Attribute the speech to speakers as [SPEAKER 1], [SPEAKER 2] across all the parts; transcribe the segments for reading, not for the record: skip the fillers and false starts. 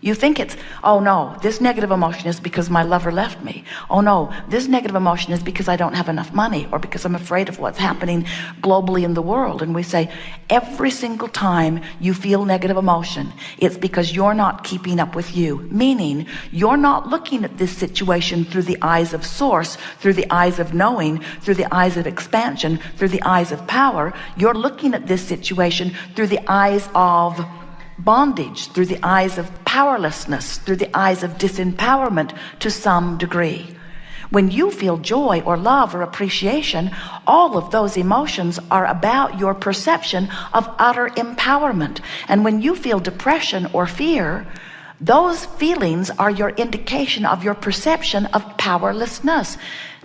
[SPEAKER 1] You think it's, oh no, this negative emotion is because my lover left me. Oh no, this negative emotion is because I don't have enough money, or because I'm afraid of what's happening globally in the world. And we say every single time you feel negative emotion, it's because you're not keeping up with you. Meaning you're not looking at this situation through the eyes of source, through the eyes of knowing, through the eyes of expansion, through the eyes of power. You're looking at this situation through the eyes of bondage, through the eyes of powerlessness, through the eyes of disempowerment to some degree. When you feel joy or love or appreciation, all of those emotions are about your perception of utter empowerment. And when you feel depression or fear, those feelings are your indication of your perception of powerlessness.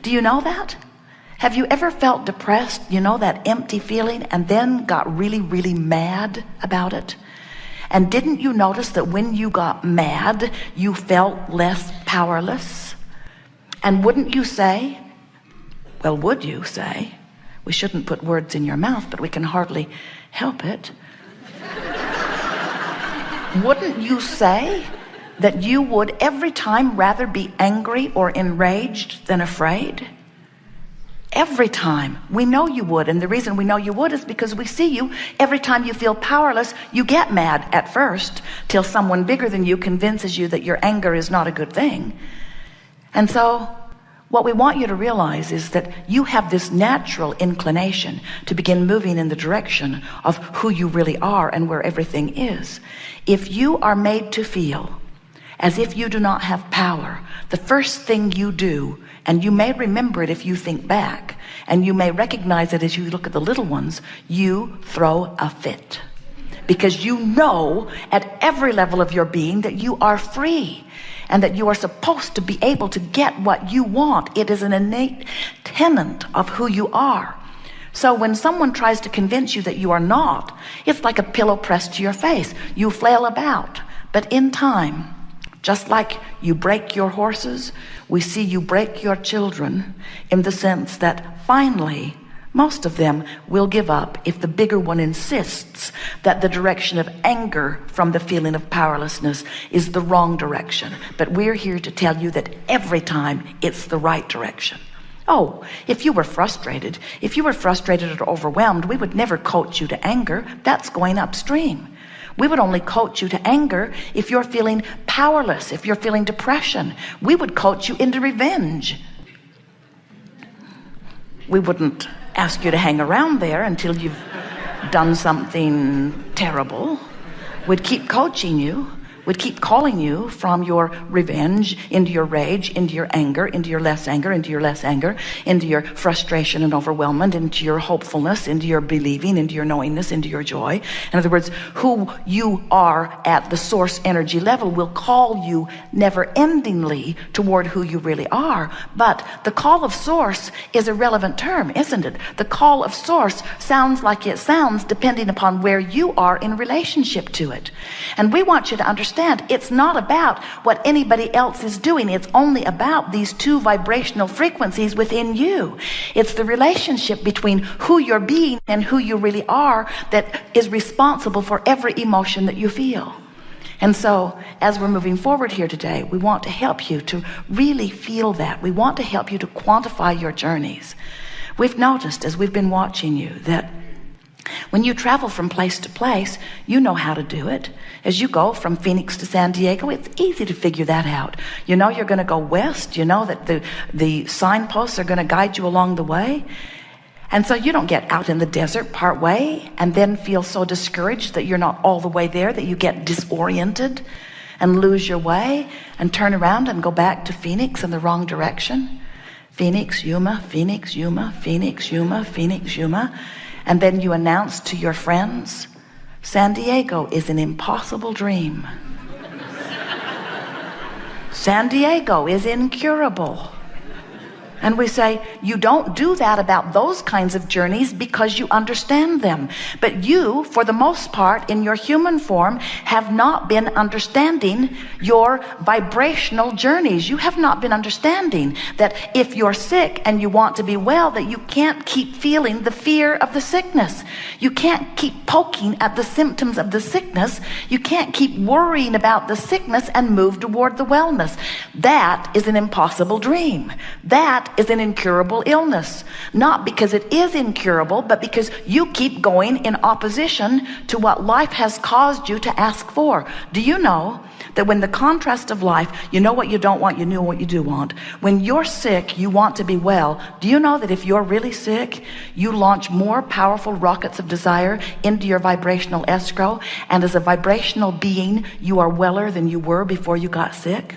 [SPEAKER 1] Do you know that? Have you ever felt depressed, you know, that empty feeling, and then got really, really mad about it? And didn't you notice that when you got mad, you felt less powerless? And wouldn't you say, well, would you say, we shouldn't put words in your mouth, but we can hardly help it. Wouldn't you say that you would every time rather be angry or enraged than afraid? Every time. We know you would. And the reason we know you would is because we see you. Every time you feel powerless, you get mad at first till someone bigger than you convinces you that your anger is not a good thing. And so what we want you to realize is that you have this natural inclination to begin moving in the direction of who you really are and where everything is. If you are made to feel as if you do not have power, the first thing you do, and you may remember it if you think back, and you may recognize it as you look at the little ones, you throw a fit. Because you know at every level of your being that you are free and that you are supposed to be able to get what you want. It is an innate tenet of who you are. So when someone tries to convince you that you are not, it's like a pillow pressed to your face. You flail about, but in time, just like you break your horses, we see you break your children, in the sense that finally most of them will give up if the bigger one insists that the direction of anger from the feeling of powerlessness is the wrong direction. But we're here to tell you that every time it's the right direction. Oh, if you were frustrated or overwhelmed, we would never coach you to anger. That's going upstream. We would only coach you to anger if you're feeling powerless, if you're feeling depression. We would coach you into revenge. We wouldn't ask you to hang around there until you've done something terrible. We'd keep coaching you. We'd keep calling you from your revenge into your rage, into your anger, into your less anger, into your less anger, into your frustration and overwhelmment, into your hopefulness, into your believing, into your knowingness, into your joy. In other words, who you are at the source energy level will call you never-endingly toward who you really are. But the call of source is a relevant term, isn't it? The call of source sounds like it sounds depending upon where you are in relationship to it. And we want you to understand it's not about what anybody else is doing. It's only about these two vibrational frequencies within you. It's the relationship between who you're being and who you really are that is responsible for every emotion that you feel. And so as we're moving forward here today, we want to help you to really feel that. We want to help you to quantify your journeys. We've noticed as we've been watching you that when you travel from place to place, you know how to do it. As you go from Phoenix to San Diego, it's easy to figure that out. You know you're going to go west. You know that the signposts are going to guide you along the way. And so you don't get out in the desert part way and then feel so discouraged that you're not all the way there, that you get disoriented and lose your way and turn around and go back to Phoenix in the wrong direction. Phoenix, Yuma, Phoenix, Yuma, Phoenix, Yuma, Phoenix, Yuma. And then you announce to your friends, San Diego is an impossible dream. San Diego is incurable. And we say, you don't do that about those kinds of journeys because you understand them. But you, for the most part, in your human form, have not been understanding your vibrational journeys. You have not been understanding that if you're sick and you want to be well, that you can't keep feeling the fear of the sickness. You can't keep poking at the symptoms of the sickness. You can't keep worrying about the sickness and move toward the wellness. That is an impossible dream. That is an incurable illness. Not because it is incurable, but because you keep going in opposition to what life has caused you to ask for. Do you know that when the contrast of life, you know what you don't want, you know what you do want. When you're sick, you want to be well. Do you know that if you're really sick, you launch more powerful rockets of desire into your vibrational escrow, and as a vibrational being, you are weller than you were before you got sick?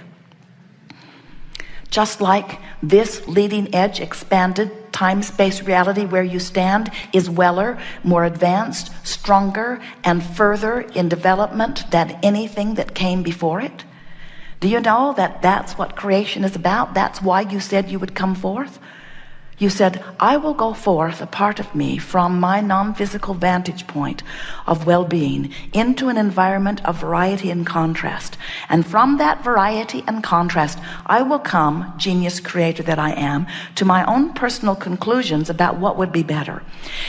[SPEAKER 1] Just like this leading edge expanded time-space reality where you stand is weller, more advanced, stronger, and further in development than anything that came before it. Do you know that that's what creation is about? That's why you said you would come forth. You said, I will go forth a part of me from my non-physical vantage point of well-being into an environment of variety and contrast. And from that variety and contrast, I will come, genius creator that I am, to my own personal conclusions about what would be better.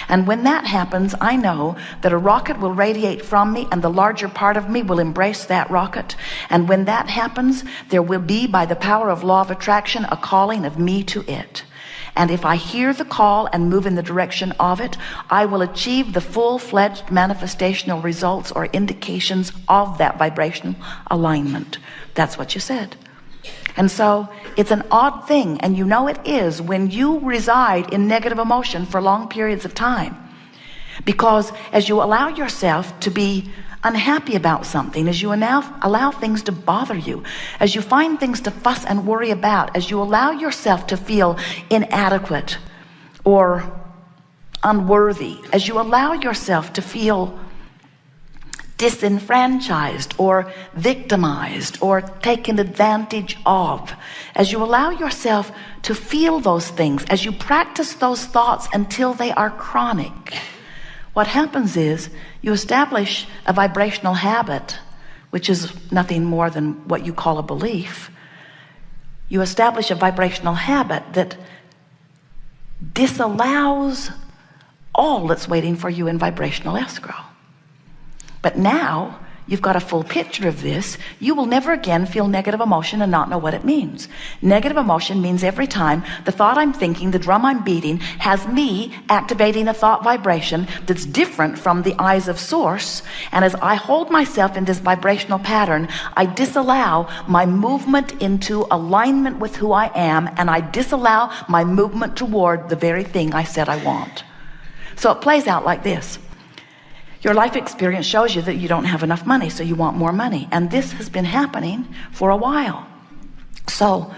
[SPEAKER 1] And when that happens, I know that a rocket will radiate from me and the larger part of me will embrace that rocket. And when that happens, there will be, by the power of law of attraction, a calling of me to it. And if I hear the call and move in the direction of it, I will achieve the full-fledged manifestational results or indications of that vibrational alignment. That's what you said. And so it's an odd thing, and you know it is, when you reside in negative emotion for long periods of time. Because as you allow yourself to be unhappy about something, as you now allow things to bother you, as you find things to fuss and worry about, as you allow yourself to feel inadequate or unworthy, as you allow yourself to feel disenfranchised or victimized or taken advantage of, as you allow yourself to feel those things, as you practice those thoughts until they are chronic, what happens is you establish a vibrational habit, which is nothing more than what you call a belief. You establish a vibrational habit that disallows all that's waiting for you in vibrational escrow. But now you've got a full picture of this. You will never again feel negative emotion and not know what it means. Negative emotion means every time the thought I'm thinking, the drum I'm beating, has me activating a thought vibration that's different from the eyes of source. And as I hold myself in this vibrational pattern, I disallow my movement into alignment with who I am, and I disallow my movement toward the very thing I said I want. So it plays out like this. Your life experience shows you that you don't have enough money, so you want more money. And this has been happening for a while. So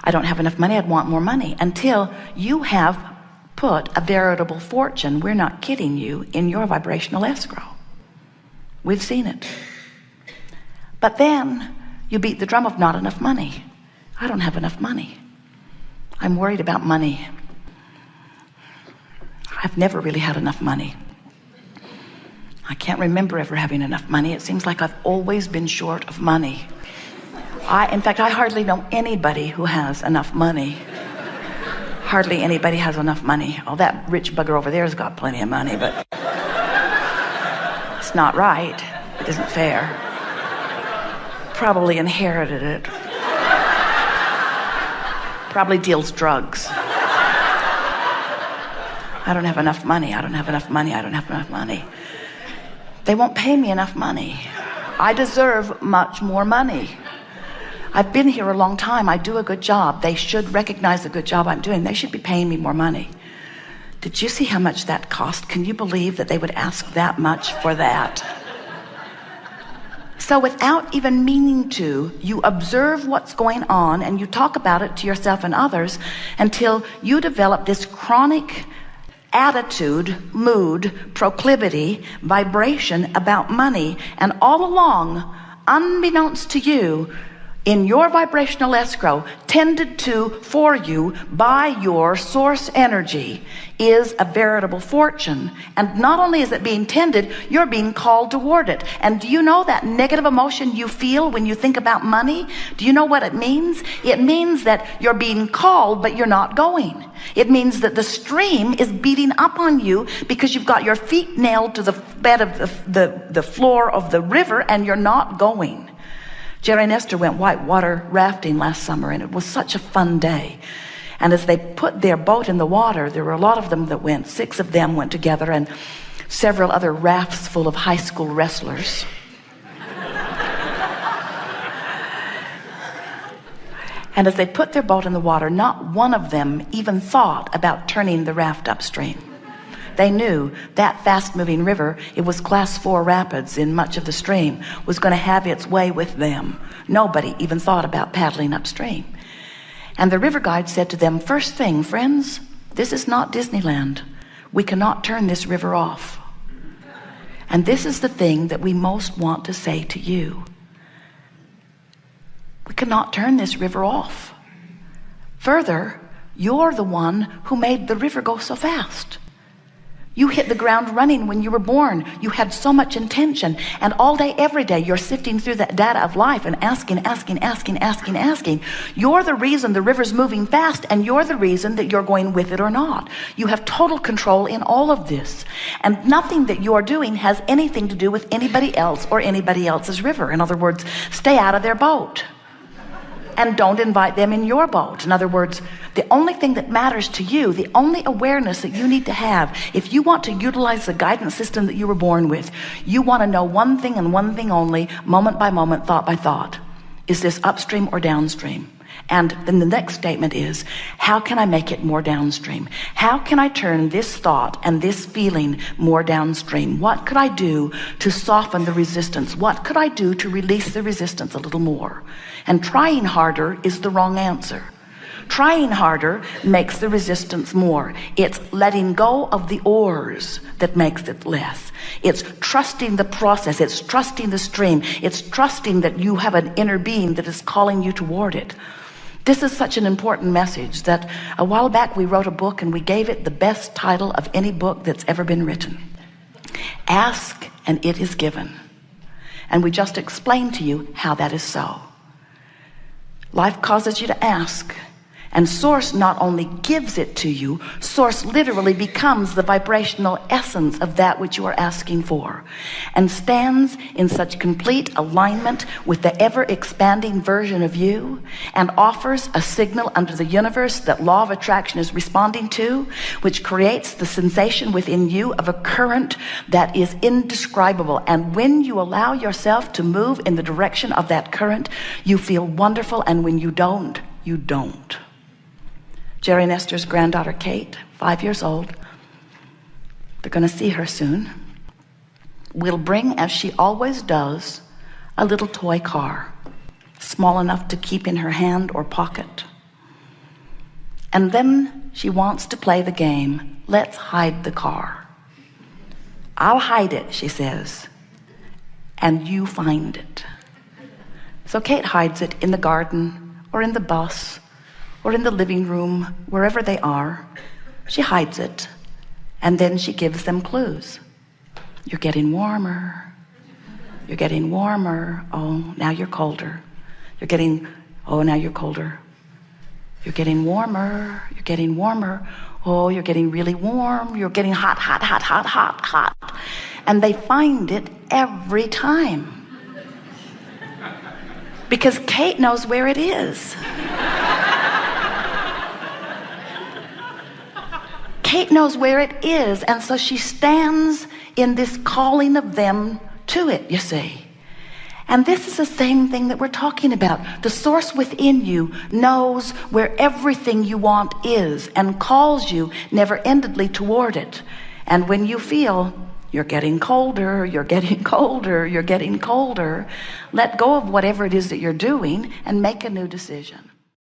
[SPEAKER 1] I don't have enough money, I'd want more money, until you have put a veritable fortune, we're not kidding you, in your vibrational escrow. We've seen it. But then you beat the drum of not enough money. I don't have enough money. I'm worried about money. I've never really had enough money. I can't remember ever having enough money. It seems like I've always been short of money. In fact, I hardly know anybody who has enough money. Hardly anybody has enough money. Oh, that rich bugger over there has got plenty of money, but it's not right. It isn't fair. Probably inherited it. Probably deals drugs. I don't have enough money. I don't have enough money. I don't have enough money. They won't pay me enough money. I deserve much more money. I've been here a long time. I do a good job. They should recognize the good job I'm doing. They should be paying me more money. Did you see how much that cost? Can you believe that they would ask that much for that? So without even meaning to, you observe what's going on and you talk about it to yourself and others until you develop this chronic attitude, mood, proclivity, vibration about money. And all along, unbeknownst to you, in your vibrational escrow, tended to for you by your source energy, is a veritable fortune. And not only is it being tended, you're being called toward it. And do you know that negative emotion you feel when you think about money? Do you know what it means? It means that you're being called, but you're not going. It means that the stream is beating up on you because you've got your feet nailed to the bed of the floor of the river, and you're not going. Jerry and Esther went whitewater rafting last summer, and it was such a fun day. And as they put their boat in the water, there were a lot of them that went. 6 of them went together, and several other rafts full of high school wrestlers. And as they put their boat in the water, not one of them even thought about turning the raft upstream. They knew that fast-moving river, it was class 4 rapids in much of the stream, was going to have its way with them. Nobody even thought about paddling upstream. And the river guide said to them, first thing, friends, this is not Disneyland. We cannot turn this river off. And this is the thing that we most want to say to you. We cannot turn this river off. Further, you're the one who made the river go so fast. You hit the ground running when you were born. You had so much intention. And all day, every day, you're sifting through that data of life and asking. You're the reason the river's moving fast, and you're the reason that you're going with it or not. You have total control in all of this. And nothing that you're doing has anything to do with anybody else or anybody else's river. In other words, stay out of their boat. And don't invite them in your boat. In other words, the only thing that matters to you, the only awareness that you need to have, if you want to utilize the guidance system that you were born with, you want to know one thing and one thing only, moment by moment, thought by thought. Is this upstream or downstream? And then the next statement is, how can I make it more downstream? How can I turn this thought and this feeling more downstream? What could I do to soften the resistance? What could I do to release the resistance a little more? And trying harder is the wrong answer. Trying harder makes the resistance more. It's letting go of the oars that makes it less. It's trusting the process. It's trusting the stream. It's trusting that you have an inner being that is calling you toward it. This is such an important message that a while back we wrote a book and we gave it the best title of any book that's ever been written. Ask and it is given. And we just explained to you how that is so. Life causes you to ask, and Source not only gives it to you, Source literally becomes the vibrational essence of that which you are asking for, and stands in such complete alignment with the ever-expanding version of you, and offers a signal under the universe that law of attraction is responding to, which creates the sensation within you of a current that is indescribable. And when you allow yourself to move in the direction of that current, you feel wonderful, and when you don't, you don't. Jerry and Esther's granddaughter, Kate, 5 years old, they're going to see her soon, will bring, as she always does, a little toy car, small enough to keep in her hand or pocket. And then she wants to play the game, let's hide the car. I'll hide it, she says, and you find it. So Kate hides it in the garden or in the bus or in the living room, wherever they are. She hides it, and then she gives them clues. You're getting warmer. You're getting warmer. Oh, now you're colder. Oh, now you're colder. You're getting warmer. You're getting warmer. Oh, you're getting really warm. You're getting hot. And they find it every time. Because Kate knows where it is. Kate knows where it is, and so she stands in this calling of them to it, you see. And this is the same thing that we're talking about. The source within you knows where everything you want is and calls you never-endedly toward it. And when you feel you're getting colder, you're getting colder, you're getting colder, let go of whatever it is that you're doing and make a new decision.